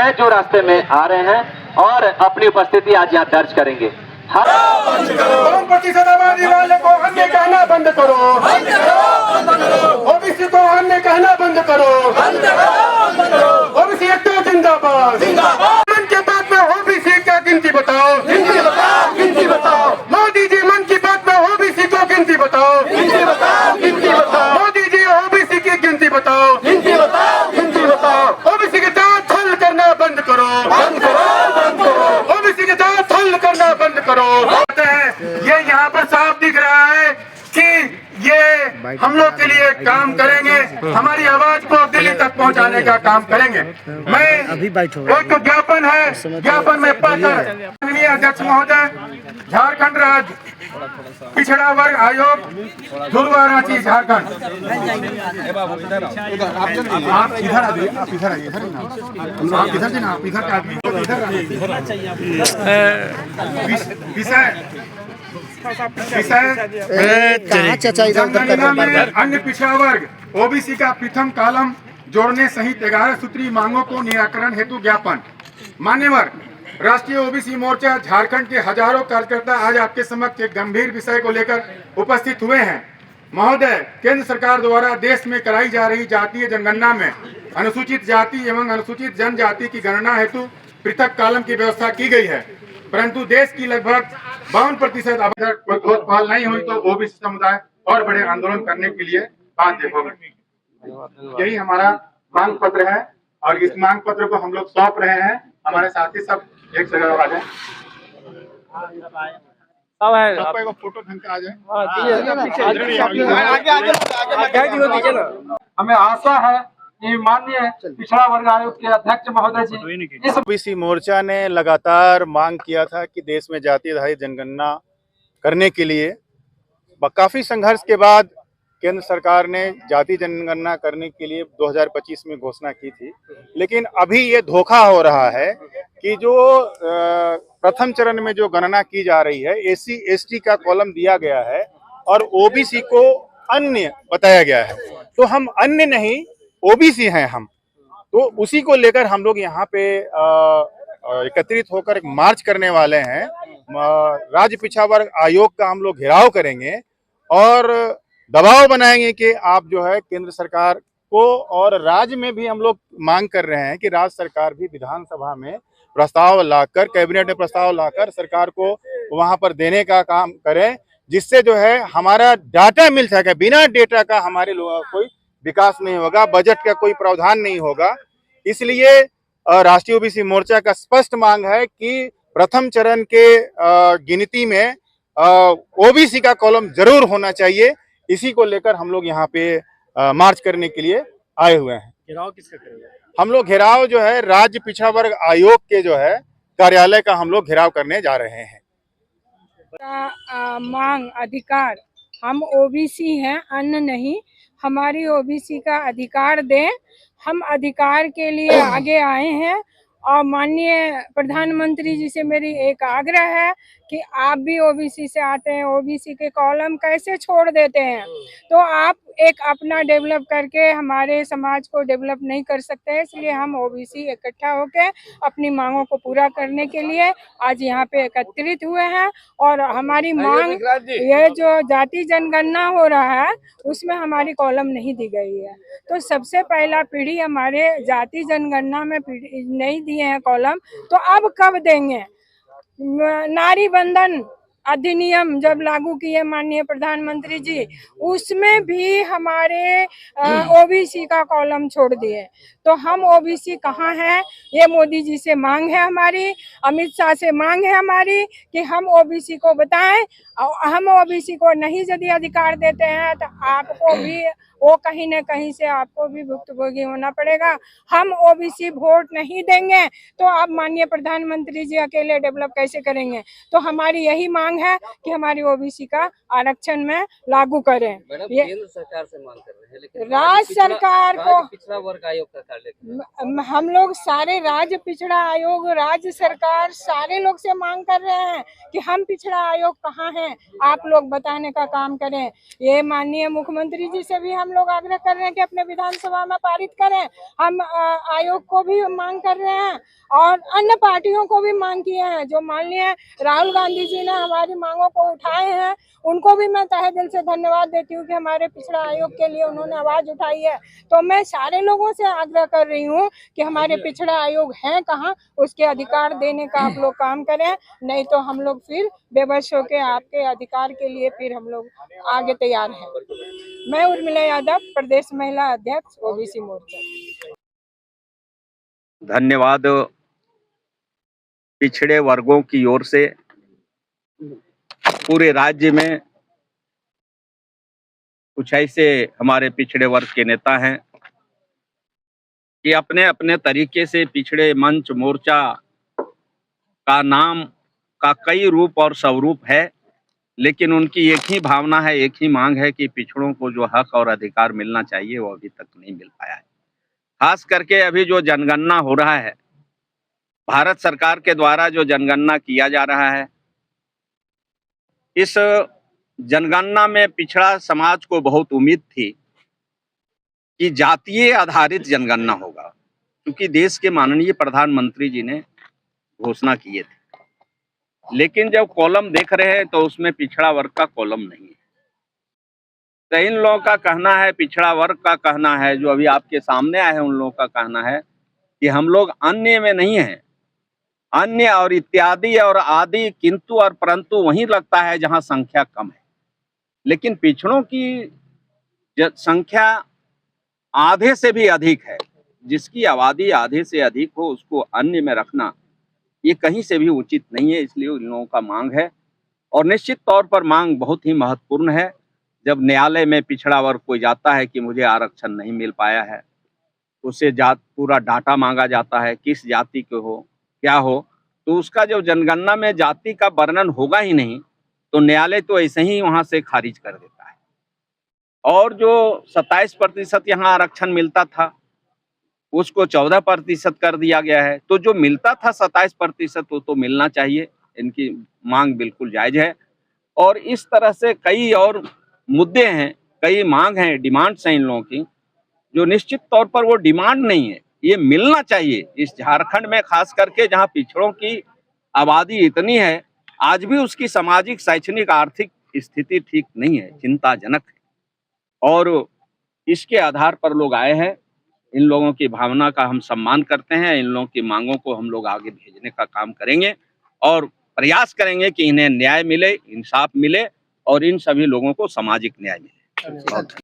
हैं जो रास्ते में आ रहे हैं और अपनी उपस्थिति आज यहाँ दर्ज करेंगे। कौन प्रतिशत आबादी वाले को अन्य कहना बंद करो, ओबीसी को अन्य कहना बंद करो, ओबीसी एकता जिंदाबाद। मन की बात में ओबीसी का गिनती बताओ, गिनती बताओ। मोदी जी मन की बात में ओबीसी को गिनती बताओ, गिनती बताओ। मोदी जी ओबीसी की गिनती बताओ, गिनती बताओ। ओबीसी के दांत छल करना बंद करो, ओबीसी के दांत छल करना बंद करो। ये यहाँ पर साफ दिख रहा है कि ये हम लोग के लिए काम करेंगे, हमारी आवाज को दिल्ली तक पहुंचाने का काम करेंगे। मैं एक ज्ञापन है, ज्ञापन में पढ़कर माननीय अध्यक्ष महोदय, झारखंड राज्य पिछड़ा वर्ग आयोग, धुरवा, रांची, झारखंड। आप इधर आइए, आप इधर आइए, आप इधर ना, आप इधर अन्य पिछड़ा वर्ग ओबीसी का प्रथम कॉलम जोड़ने सहित 11 सूत्री मांगों को निराकरण हेतु ज्ञापन। मान्यवर, राष्ट्रीय ओबीसी मोर्चा झारखंड के हजारों कार्यकर्ता आज आपके समक्ष एक गंभीर विषय को लेकर उपस्थित हुए हैं। महोदय, केंद्र सरकार द्वारा देश में कराई जा रही जातीय जनगणना में अनुसूचित जाति एवं अनुसूचित जनजाति की गणना हेतु पृथक कॉलम की व्यवस्था की गई है, परंतु देश की लगभग 52% आबादी पाल नहीं हुई तो ओबीसी समुदाय और बड़े आंदोलन करने के लिए बाध्य होगा। यही हमारा मांग पत्र है और इस मांग पत्र को हम लोग सौंप रहे हैं। हमारे साथी सब एक जगह आ जाए, फोटो ढंग का आ जाए। हमें आशा है कि माननीय पिछड़ा वर्ग आयोग के अध्यक्ष महोदय जी, इस ओबीसी मोर्चा ने लगातार मांग किया था कि देश में जाति आधारित जनगणना करने के लिए काफी संघर्ष के बाद केंद्र सरकार ने जाति जनगणना करने के लिए 2025 में घोषणा की थी, लेकिन अभी ये धोखा हो रहा है कि जो प्रथम चरण में जो गणना की जा रही है एससी एसटी का कॉलम दिया गया है और ओबीसी को अन्य बताया गया है, तो हम अन्य नहीं ओबीसी हैं हम, तो उसी को लेकर हम लोग यहाँ पे एकत्रित होकर एक मार्च करने वाले हैं। राज्य पिछड़ा वर्ग आयोग का हम लोग घेराव करेंगे और दबाव बनाएंगे कि आप जो है केंद्र सरकार को, और राज्य में भी हम लोग मांग कर रहे हैं कि राज्य सरकार भी विधानसभा में प्रस्ताव लाकर, कैबिनेट में प्रस्ताव लाकर सरकार को वहां पर देने का काम करें, जिससे जो है हमारा डाटा मिल सके। बिना डेटा का हमारे लोगों का कोई विकास नहीं होगा, बजट का कोई प्रावधान नहीं होगा। इसलिए राष्ट्रीय ओबीसी मोर्चा का स्पष्ट मांग है कि प्रथम चरण के गिनती में ओबीसी का कॉलम जरूर होना चाहिए। इसी को लेकर हम लोग यहाँ पे मार्च करने के लिए आए हुए हैं। घेराव किसका करेंगे? हम लोग घेराव जो है राज्य पिछड़ा वर्ग आयोग के जो है कार्यालय का हम लोग घेराव करने जा रहे हैं। मांग अधिकार, हम ओबीसी हैं, अन्य नहीं, हमारी ओबीसी का अधिकार दें। हम अधिकार के लिए आगे आए हैं और माननीय प्रधानमंत्री जी से मेरी एक आग्रह है कि आप भी ओबीसी से आते हैं, ओबीसी के कॉलम कैसे छोड़ देते हैं, तो आप एक अपना डेवलप करके हमारे समाज को डेवलप नहीं कर सकते हैं। इसलिए हम ओबीसी इकट्ठा होकर अपनी मांगों को पूरा करने के लिए आज यहाँ पे एकत्रित हुए हैं। और हमारी मांग, ये जो जाति जनगणना हो रहा है उसमें हमारी कॉलम नहीं दी गई है, तो सबसे पहला पीढ़ी हमारे जाति जनगणना में नहीं दिए हैं कॉलम, तो अब कब देंगे? नारी बंधन अधिनियम जब लागू किए माननीय प्रधानमंत्री जी, उसमें भी हमारे ओबीसी का कॉलम छोड़ दिए, तो हम ओबीसी कहाँ हैं? ये मोदी जी से मांग है हमारी, अमित शाह से मांग है हमारी कि हम ओबीसी को बताएं। हम ओबीसी को नहीं यदि अधिकार देते हैं तो आपको भी वो कहीं न कहीं से आपको भी भुक्तभोगी होना पड़ेगा। हम ओबीसी वोट नहीं देंगे तो आप माननीय प्रधानमंत्री जी अकेले डेवलप कैसे करेंगे? तो हमारी यही मांग है कि हमारी ओबीसी का आरक्षण में लागू करें। केंद्र सरकार से मांग कर रहे हैं। है, लेकिन राज्य सरकार को राज्य पिछड़ा वर्ग आयोग का कर लेते हम लोग सारे राज्य पिछड़ा आयोग, राज्य सरकार सारे लोग से मांग कर रहे हैं कि हम पिछड़ा आयोग कहाँ हैं, आप लोग बताने का काम करें। ये माननीय मुख्यमंत्री जी से भी हम लोग आग्रह कर रहे हैं कि अपने विधानसभा में पारित करें। हम आयोग को भी मांग कर रहे हैं और अन्य पार्टियों को भी मांग किए हैं। जो माननीय राहुल गांधी जी ने हमारी मांगों को उठाए हैं, उनको भी मैं तहे दिल से धन्यवाद देती हूँ कि हमारे पिछड़ा आयोग के लिए उन्होंने आवाज उठाई है। तो मैं सारे लोगों से आग्रह कर रही हूँ कि हमारे पिछड़ा आयोग हैं कहाँ, उसके अधिकार देने का आप लोग काम करें, नहीं तो हम लोग फिर बेबस होके आपके अधिकार के लिए फिर हम लोग आगे तैयार हैं। मैं उर्मिला यादव, प्रदेश महिला अध्यक्ष ओबीसी मोर्चा। धन्यवाद। पिछड़े वर्गों की ओर से पूरे राज्य में कुछ ऐसे हमारे पिछड़े वर्ग के नेता हैं कि अपने अपने तरीके से पिछड़े मंच मोर्चा का नाम का कई रूप और स्वरूप है, लेकिन उनकी एक ही भावना है, एक ही मांग है कि पिछड़ों को जो हक और अधिकार मिलना चाहिए वो अभी तक नहीं मिल पाया है। खास करके अभी जो जनगणना हो रहा है, भारत सरकार के द्वारा जो जनगणना किया जा रहा है, इस जनगणना में पिछड़ा समाज को बहुत उम्मीद थी कि जातीय आधारित जनगणना होगा, क्योंकि देश के माननीय प्रधानमंत्री जी ने घोषणा किए थे। लेकिन जब कॉलम देख रहे हैं तो उसमें पिछड़ा वर्ग का कॉलम नहीं है। तो इन लोगों का कहना है, पिछड़ा वर्ग का कहना है, जो अभी आपके सामने आए हैं उन लोगों का कहना है कि हम लोग अन्य में नहीं हैं। अन्य और इत्यादि और आदि, किंतु और परंतु वहीं लगता है जहां संख्या कम है। लेकिन पिछड़ों की संख्या आधे से भी अधिक है। जिसकी आबादी आधे से अधिक हो उसको अन्य में रखना ये कहीं से भी उचित नहीं है। इसलिए इन लोगों का मांग है, और निश्चित तौर पर मांग बहुत ही महत्वपूर्ण है। जब न्यायालय में पिछड़ा वर्ग कोई जाता है कि मुझे आरक्षण नहीं मिल पाया है, उससे जात पूरा डाटा मांगा जाता है, किस जाति के हो, क्या हो, तो उसका जब जनगणना में जाति का वर्णन होगा ही नहीं तो न्यायालय तो ऐसे ही वहां से खारिज कर देता है। और जो 27% यहाँ आरक्षण मिलता था उसको 14% कर दिया गया है। तो जो मिलता था 27% वो तो मिलना चाहिए। इनकी मांग बिल्कुल जायज है। और इस तरह से कई और मुद्दे हैं, कई मांग हैं, डिमांड्स हैं इन लोगों की, जो निश्चित तौर पर वो डिमांड नहीं है, ये मिलना चाहिए। इस झारखंड में खास करके जहाँ पिछड़ों की आबादी इतनी है, आज भी उसकी सामाजिक, शैक्षणिक, आर्थिक स्थिति ठीक नहीं है, चिंताजनक है। और इसके आधार पर लोग आए हैं। इन लोगों की भावना का हम सम्मान करते हैं। इन लोगों की मांगों को हम लोग आगे भेजने का काम करेंगे और प्रयास करेंगे कि इन्हें न्याय मिले, इंसाफ मिले और इन सभी लोगों को सामाजिक न्याय मिले।